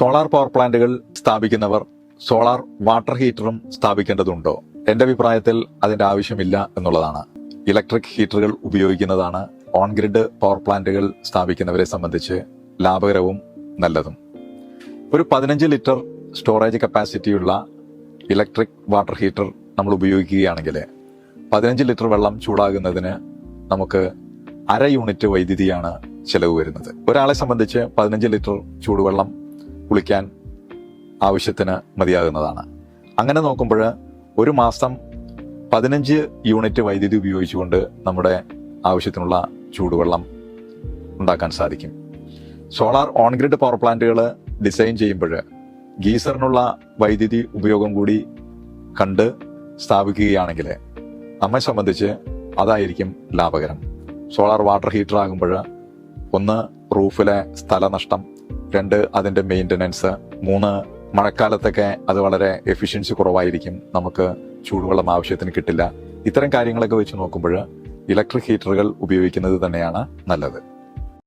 Solar power പ്ലാന്റുകൾ സ്ഥാപിക്കുന്നവർ solar water ഹീറ്ററും സ്ഥാപിക്കേണ്ടതുണ്ടോ? എന്റെ അഭിപ്രായത്തിൽ അതിന്റെ ആവശ്യമില്ല എന്നുള്ളതാണ്. ഇലക്ട്രിക് ഹീറ്ററുകൾ ഉപയോഗിക്കുന്നതാണ് ഓൺ ഗ്രിഡ് പവർ പ്ലാന്റുകൾ സ്ഥാപിക്കുന്നവരെ സംബന്ധിച്ച് ലാഭകരവും നല്ലതും. ഒരു 15 ലിറ്റർ സ്റ്റോറേജ് കപ്പാസിറ്റിയുള്ള ഇലക്ട്രിക് വാട്ടർ ഹീറ്റർ നമ്മൾ ഉപയോഗിക്കുകയാണെങ്കിൽ 15 ലിറ്റർ വെള്ളം ചൂടാകുന്നതിന് നമുക്ക് 1/2 യൂണിറ്റ് വൈദ്യുതിയാണ് ചെലവ് വരുന്നത്. ഒരാളെ സംബന്ധിച്ച് 15 ലിറ്റർ ചൂടുവെള്ളം കുളിക്കാൻ ആവശ്യത്തിന് മതിയാകുന്നതാണ്. അങ്ങനെ നോക്കുമ്പോൾ ഒരു മാസം 15 യൂണിറ്റ് വൈദ്യുതി ഉപയോഗിച്ചുകൊണ്ട് നമ്മുടെ ആവശ്യത്തിനുള്ള ചൂടുവെള്ളം ഉണ്ടാക്കാൻ സാധിക്കും. സോളാർ ഓൺ ഗ്രിഡ് പവർ പ്ലാന്റുകൾ ഡിസൈൻ ചെയ്യുമ്പോൾ ഗീസറിനുള്ള വൈദ്യുതി ഉപയോഗം കൂടി കണ്ട് സ്ഥാപിക്കുകയാണെങ്കിൽ നമ്മെ സംബന്ധിച്ച് അതായിരിക്കും ലാഭകരം. സോളാർ വാട്ടർ ഹീറ്റർ ആകുമ്പോൾ 1 റൂഫിലെ സ്ഥലനഷ്ടം, 2 അതിന്റെ മെയിൻ്റനൻസ്, 3 മഴക്കാലത്തൊക്കെ അത് വളരെ എഫിഷ്യൻസി കുറവായിരിക്കും, നമുക്ക് ചൂടുവെള്ളം ആവശ്യത്തിന് കിട്ടില്ല. ഇത്തരം കാര്യങ്ങളൊക്കെ വെച്ച് നോക്കുമ്പോൾ ഇലക്ട്രിക് ഹീറ്ററുകൾ ഉപയോഗിക്കുന്നത് തന്നെയാണ് നല്ലത്.